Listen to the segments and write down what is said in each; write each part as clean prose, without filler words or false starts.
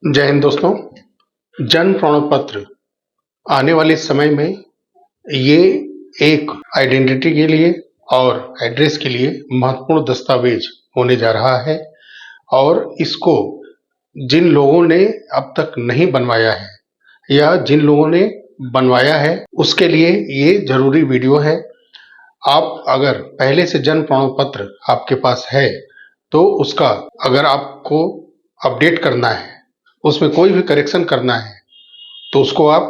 जय हिंद दोस्तों। जन्म प्रमाण पत्र आने वाले समय में ये एक आइडेंटिटी के लिए और एड्रेस के लिए महत्वपूर्ण दस्तावेज होने जा रहा है और इसको जिन लोगों ने अब तक नहीं बनवाया है या जिन लोगों ने बनवाया है उसके लिए ये जरूरी वीडियो है। आप अगर पहले से जन्म प्रमाण पत्र आपके पास है तो उसका अगर आपको अपडेट करना है, उसमें कोई भी करेक्शन करना है तो उसको आप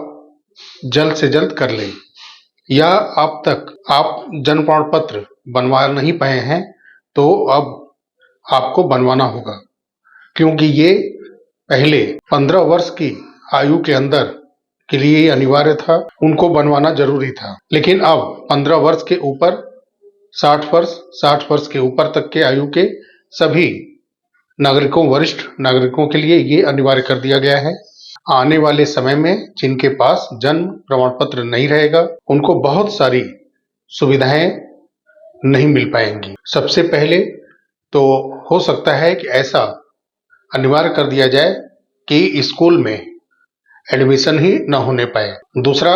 जल्द से जल्द कर लें। या अब तक आप जन्म प्रमाण पत्र बनवा नहीं पाए हैं तो अब आपको बनवाना होगा, क्योंकि ये पहले 15 वर्ष की आयु के अंदर के लिए अनिवार्य था, उनको बनवाना जरूरी था। लेकिन अब 15 वर्ष के ऊपर 60 वर्ष के ऊपर तक के आयु के सभी नागरिकों, वरिष्ठ नागरिकों के लिए ये अनिवार्य कर दिया गया है। आने वाले समय में जिनके पास जन्म प्रमाण पत्र नहीं रहेगा उनको बहुत सारी सुविधाएं नहीं मिल पाएंगी। सबसे पहले तो हो सकता है कि ऐसा अनिवार्य कर दिया जाए कि स्कूल में एडमिशन ही न होने पाए। दूसरा,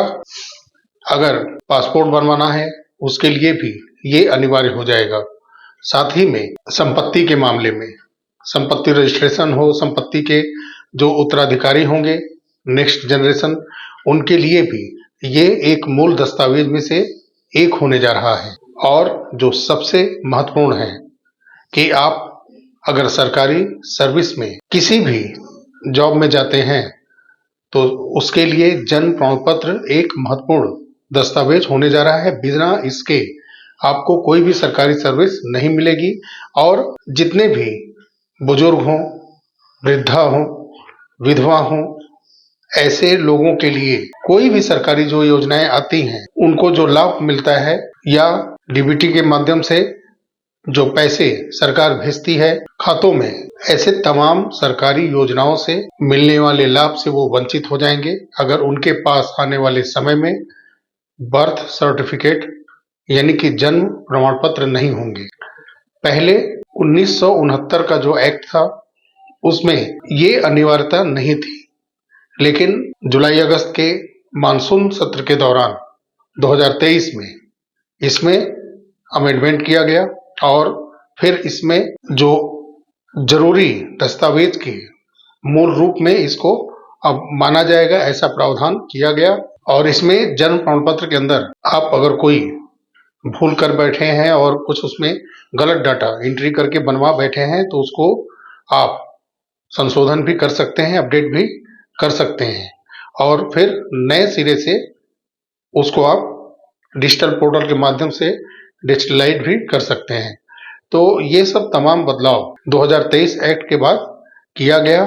अगर पासपोर्ट बनवाना है उसके लिए भी ये अनिवार्य हो जाएगा। साथ ही में संपत्ति के मामले में संपत्ति रजिस्ट्रेशन हो, संपत्ति के जो उत्तराधिकारी होंगे नेक्स्ट जनरेशन, उनके लिए भी ये एक मूल दस्तावेज में से एक होने जा रहा है। और जो सबसे महत्वपूर्ण है कि आप अगर सरकारी सर्विस में किसी भी जॉब में जाते हैं तो उसके लिए जन्म प्रमाण पत्र एक महत्वपूर्ण दस्तावेज होने जा रहा है। बिना इसके आपको कोई भी सरकारी सर्विस नहीं मिलेगी। और जितने भी बुजुर्ग हों, वृद्धा हों, विधवा हों, ऐसे लोगों के लिए कोई भी सरकारी जो योजनाएं आती हैं उनको जो लाभ मिलता है या डीबीटी के माध्यम से जो पैसे सरकार भेजती है खातों में, ऐसे तमाम सरकारी योजनाओं से मिलने वाले लाभ से वो वंचित हो जाएंगे अगर उनके पास आने वाले समय में बर्थ सर्टिफिकेट यानी कि जन्म प्रमाण पत्र नहीं होंगे। पहले 1969 का जो एक्ट था उसमें ये अनिवार्यता नहीं थी, लेकिन जुलाई अगस्त के मानसून सत्र के दौरान 2023 में इसमें अमेंडमेंट किया गया और फिर इसमें जो जरूरी दस्तावेज के मूल रूप में इसको अब माना जाएगा, ऐसा प्रावधान किया गया। और इसमें जन्म प्रमाण पत्र के अंदर आप अगर कोई भूल कर बैठे हैं और कुछ उसमें गलत डाटा एंट्री करके बनवा बैठे हैं तो उसको आप संशोधन भी कर सकते हैं, अपडेट भी कर सकते हैं और फिर नए सिरे से उसको आप डिजिटल पोर्टल के माध्यम से डिजिटलाइज भी कर सकते हैं। तो ये सब तमाम बदलाव 2023 एक्ट के बाद किया गया।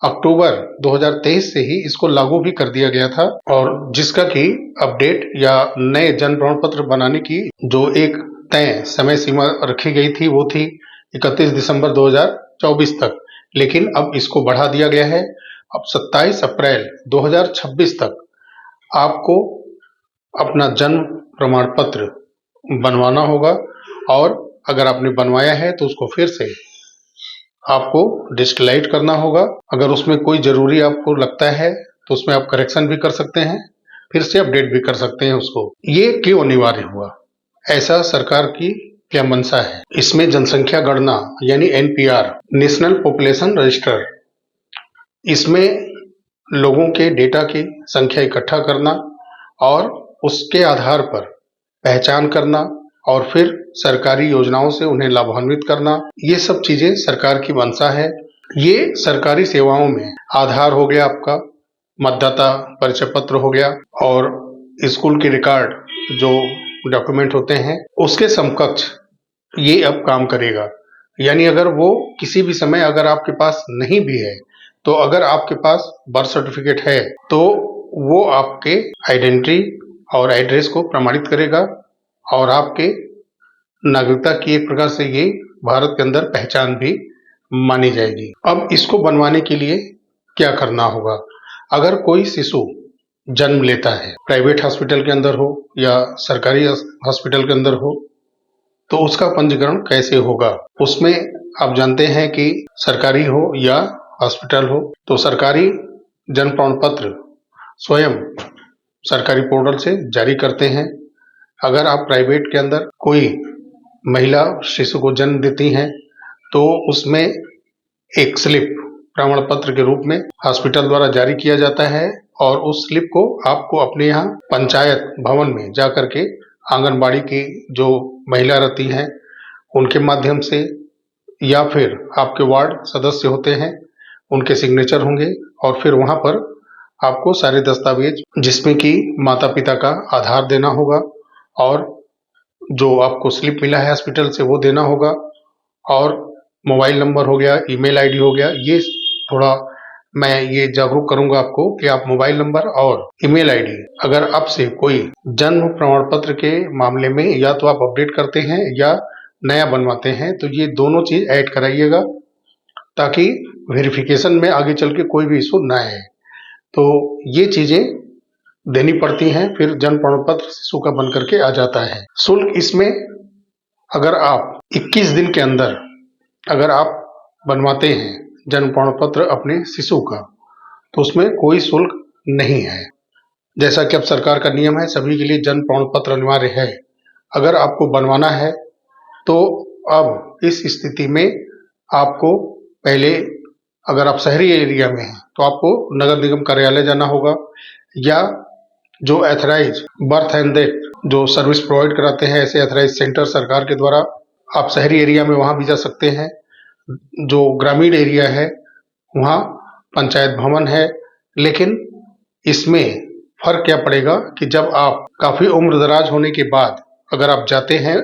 अक्टूबर 2023 से ही इसको लागू भी कर दिया गया था और जिसका कि अपडेट या नए जन्म प्रमाण पत्र बनाने की जो एक तय समय सीमा रखी गई थी वो थी 31 दिसंबर 2024 तक, लेकिन अब इसको बढ़ा दिया गया है। अब 27 अप्रैल 2026 तक आपको अपना जन्म प्रमाण पत्र बनवाना होगा और अगर आपने बनवाया है तो उसको फिर से आपको डिजिटलाइज करना होगा। अगर उसमें कोई जरूरी आपको लगता है तो उसमें आप करेक्शन भी कर सकते हैं, फिर से अपडेट भी कर सकते हैं उसको। ये क्यों अनिवार्य हुआ, ऐसा सरकार की क्या मंशा है? इसमें जनसंख्या गणना यानी एनपीआर, नेशनल पॉपुलेशन रजिस्टर, इसमें लोगों के डेटा की संख्या इकट्ठा करना और उसके आधार पर पहचान करना और फिर सरकारी योजनाओं से उन्हें लाभान्वित करना, ये सब चीजें सरकार की मंशा है। ये सरकारी सेवाओं में आधार हो गया, आपका मतदाता परिचय पत्र हो गया और स्कूल के रिकॉर्ड जो डॉक्यूमेंट होते हैं उसके समकक्ष ये अब काम करेगा। यानी अगर वो किसी भी समय अगर आपके पास नहीं भी है तो अगर आपके पास बर्थ सर्टिफिकेट है तो वो आपके आइडेंटिटी और एड्रेस को प्रमाणित करेगा और आपके नागरिकता की एक प्रकार से ये भारत के अंदर पहचान भी मानी जाएगी। अब इसको बनवाने के लिए क्या करना होगा? अगर कोई शिशु जन्म लेता है, प्राइवेट हॉस्पिटल के अंदर हो या सरकारी हॉस्पिटल के अंदर हो, तो उसका पंजीकरण कैसे होगा? उसमें आप जानते हैं कि सरकारी हो या हॉस्पिटल हो, तो सरकारी जन प्रमाण पत्र स्वयं सरकारी पोर्टल से जारी करते हैं। अगर आप प्राइवेट के अंदर कोई महिला शिशु को जन्म देती हैं तो उसमें एक स्लिप प्रमाण पत्र के रूप में हॉस्पिटल द्वारा जारी किया जाता है और उस स्लिप को आपको अपने यहाँ पंचायत भवन में जाकर के आंगनबाड़ी की जो महिला रहती हैं उनके माध्यम से या फिर आपके वार्ड सदस्य होते हैं उनके सिग्नेचर होंगे और फिर वहां पर आपको सारे दस्तावेज जिसमें कि माता पिता का आधार देना होगा और जो आपको स्लिप मिला है हॉस्पिटल से वो देना होगा और मोबाइल नंबर हो गया, ईमेल आईडी हो गया। ये थोड़ा मैं ये जागरूक करूंगा आपको कि आप मोबाइल नंबर और ईमेल आईडी अगर आपसे कोई जन्म प्रमाण पत्र के मामले में या तो आप अपडेट करते हैं या नया बनवाते हैं तो ये दोनों चीज ऐड कराइएगा ताकि वेरिफिकेशन में आगे चल के कोई भी इशू ना आए। तो ये चीजें देनी पड़ती हैं, फिर जन्म प्रमाण पत्र शिशु का बन करके आ जाता है। शुल्क इसमें अगर आप 21 दिन के अंदर अगर आप बनवाते हैं जन्म प्रमाण पत्र अपने शिशु का तो उसमें कोई शुल्क नहीं है। जैसा कि अब सरकार का नियम है सभी के लिए जन्म प्रमाण पत्र अनिवार्य है। अगर आपको बनवाना है तो अब इस स्थिति में आपको पहले अगर आप शहरी एरिया में हैं तो आपको नगर निगम कार्यालय जाना होगा या जो एथराइज बर्थ एंड डेथ जो सर्विस प्रोवाइड कराते हैं ऐसे एथराइज सेंटर सरकार के द्वारा आप शहरी एरिया में वहां भी जा सकते हैं। जो ग्रामीण एरिया है वहाँ पंचायत भवन है, लेकिन इसमें फर्क क्या पड़ेगा कि जब आप काफी उम्र दराज होने के बाद अगर आप जाते हैं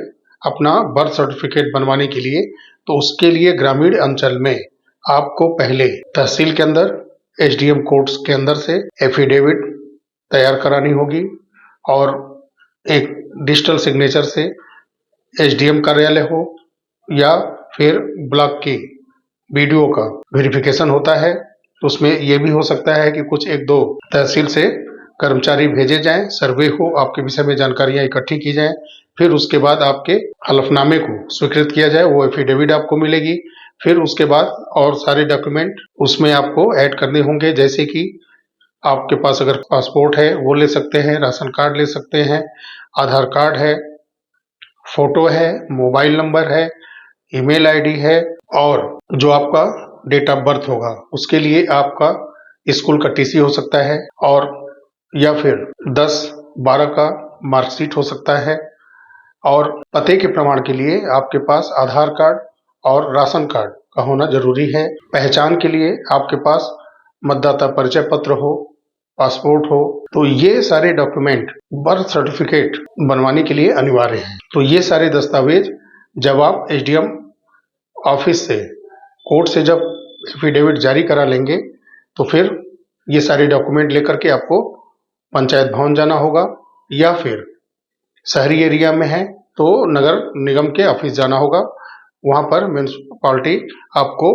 अपना बर्थ सर्टिफिकेट बनवाने के लिए तो उसके लिए ग्रामीण अंचल में आपको पहले तहसील के अंदर एसडीएम कोर्ट्स के अंदर से एफिडेविट तैयार करानी होगी और एक डिजिटल सिग्नेचर से एसडीएम कार्यालय हो या फिर ब्लॉक की बीडीओ का वेरिफिकेशन होता है तो उसमें यह भी हो सकता है कि कुछ एक दो तहसील से कर्मचारी भेजे जाएं, सर्वे हो, आपके विषय में जानकारियां इकट्ठी की जाएं, फिर उसके बाद आपके हलफनामे को स्वीकृत किया जाए, वो एफिडेविट आपको मिलेगी। फिर उसके बाद और सारे डॉक्यूमेंट उसमें आपको ऐड करने होंगे, जैसे कि आपके पास अगर पासपोर्ट है वो ले सकते हैं, राशन कार्ड ले सकते हैं, आधार कार्ड है, फोटो है, मोबाइल नंबर है, ईमेल आईडी है और जो आपका डेट ऑफ बर्थ होगा उसके लिए आपका स्कूल का टीसी हो सकता है और या फिर 10-12 का मार्कशीट हो सकता है और पते के प्रमाण के लिए आपके पास आधार कार्ड और राशन कार्ड का होना जरूरी है। पहचान के लिए आपके पास मतदाता परिचय पत्र हो, पासपोर्ट हो। तो ये सारे डॉक्यूमेंट बर्थ सर्टिफिकेट बनवाने के लिए अनिवार्य हैं। तो ये सारे दस्तावेज जब आप एसडीएम ऑफिस से कोर्ट से जब एफिडेविट जारी करा लेंगे तो फिर ये सारे डॉक्यूमेंट लेकर के आपको पंचायत भवन जाना होगा या फिर शहरी एरिया में है तो नगर निगम के ऑफिस जाना होगा। वहां पर म्युनिसिपैलिटी आपको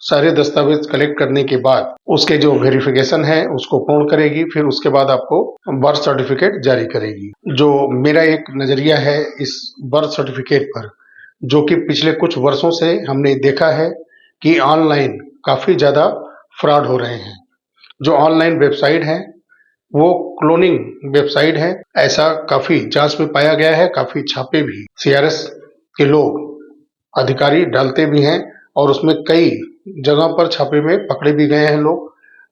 सारे दस्तावेज कलेक्ट करने के बाद उसके जो वेरिफिकेशन है उसको पूर्ण करेगी, फिर उसके बाद आपको बर्थ सर्टिफिकेट जारी करेगी। जो मेरा एक नजरिया है इस बर्थ सर्टिफिकेट पर, जो कि पिछले कुछ वर्षों से हमने देखा है कि ऑनलाइन काफी ज्यादा फ्रॉड हो रहे हैं। जो ऑनलाइन वेबसाइट है वो क्लोनिंग वेबसाइट है, ऐसा काफी जांच में पाया गया है। काफी छापे भी सीआरएस के लोग अधिकारी डालते भी हैं और उसमें कई जगह पर छापे में पकड़े भी गए हैं लोग।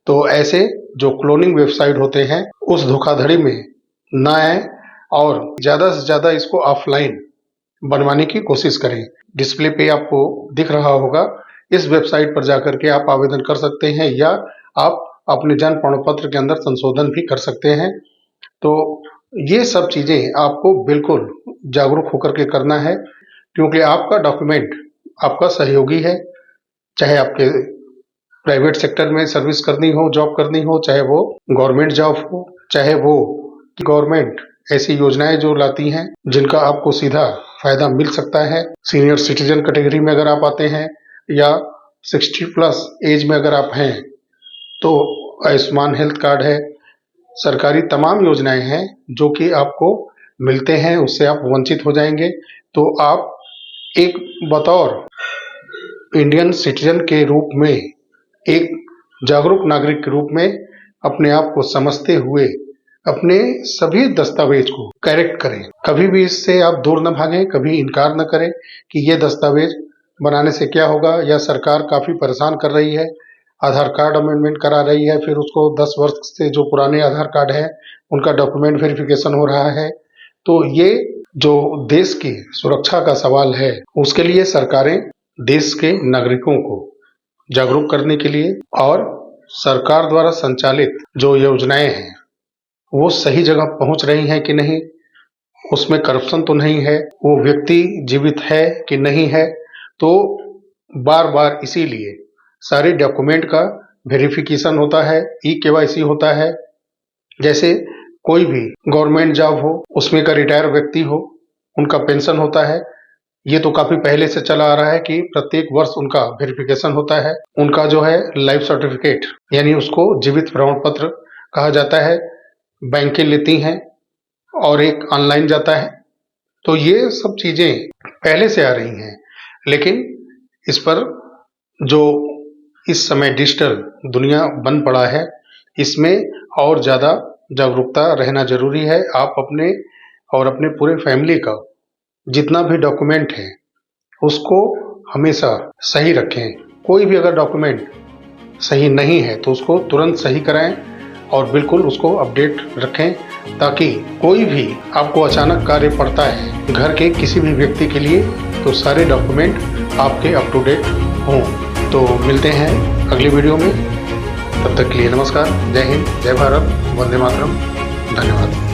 तो ऐसे जो क्लोनिंग वेबसाइट होते हैं उस धोखाधड़ी में ना आए और ज्यादा से ज्यादा इसको ऑफलाइन बनवाने की कोशिश करें। डिस्प्ले पे आपको दिख रहा होगा, इस वेबसाइट पर जाकर के आप आवेदन कर सकते हैं या आप अपने जन्म प्रमाण पत्र के अंदर संशोधन भी कर सकते हैं। तो ये सब चीजें आपको बिल्कुल जागरूक होकर के करना है, क्योंकि आपका डॉक्यूमेंट आपका सहयोगी है। चाहे आपके प्राइवेट सेक्टर में सर्विस करनी हो, जॉब करनी हो, चाहे वो गवर्नमेंट जॉब हो, चाहे वो गवर्नमेंट ऐसी योजनाएं जो लाती हैं जिनका आपको सीधा फायदा मिल सकता है। सीनियर सिटीजन कैटेगरी में अगर आप आते हैं या 60+ एज में अगर आप हैं तो आयुष्मान हेल्थ कार्ड है, सरकारी तमाम योजनाएं हैं जो कि आपको मिलते हैं, उससे आप वंचित हो जाएंगे। तो आप एक बतौर इंडियन सिटीजन के रूप में एक जागरूक नागरिक के रूप में अपने आप को समझते हुए अपने सभी दस्तावेज को करेक्ट करें। कभी भी इससे आप दूर न भागें, कभी इनकार न करें कि ये दस्तावेज बनाने से क्या होगा, या सरकार काफी परेशान कर रही है, आधार कार्ड अमेंडमेंट करा रही है, फिर उसको 10 वर्ष से जो पुराने आधार कार्ड है उनका डॉक्यूमेंट वेरिफिकेशन हो रहा है। तो ये जो देश की सुरक्षा का सवाल है, उसके लिए सरकारें देश के नागरिकों को जागरूक करने के लिए और सरकार द्वारा संचालित जो योजनाएं हैं वो सही जगह पहुंच रही हैं कि नहीं, उसमें करप्शन तो नहीं है, वो व्यक्ति जीवित है कि नहीं है, तो बार बार इसीलिए सारे डॉक्यूमेंट का वेरिफिकेशन होता है, ई-केवाईसी होता है। जैसे कोई भी गवर्नमेंट जॉब हो, उसमें का रिटायर व्यक्ति हो, उनका पेंशन होता है, ये तो काफी पहले से चला आ रहा है कि प्रत्येक वर्ष उनका वेरिफिकेशन होता है। उनका जो है लाइफ सर्टिफिकेट, यानी उसको जीवित प्रमाण पत्र कहा जाता है, बैंकें लेती हैं और एक ऑनलाइन जाता है। तो ये सब चीजें पहले से आ रही हैं, लेकिन इस पर जो इस समय डिजिटल दुनिया बन पड़ा है, इसमें और ज्यादा जागरूकता रहना जरूरी है। आप अपने और अपने पूरे फैमिली का जितना भी डॉक्यूमेंट है उसको हमेशा सही रखें। कोई भी अगर डॉक्यूमेंट सही नहीं है तो उसको तुरंत सही कराएं और बिल्कुल उसको अपडेट रखें, ताकि कोई भी आपको अचानक कार्य पड़ता है घर के किसी भी व्यक्ति के लिए तो सारे डॉक्यूमेंट आपके अप टू डेट हों। तो मिलते हैं अगली वीडियो में, तब तक के लिए नमस्कार, जय हिंद, जय भारत, वंदे मातरम, धन्यवाद।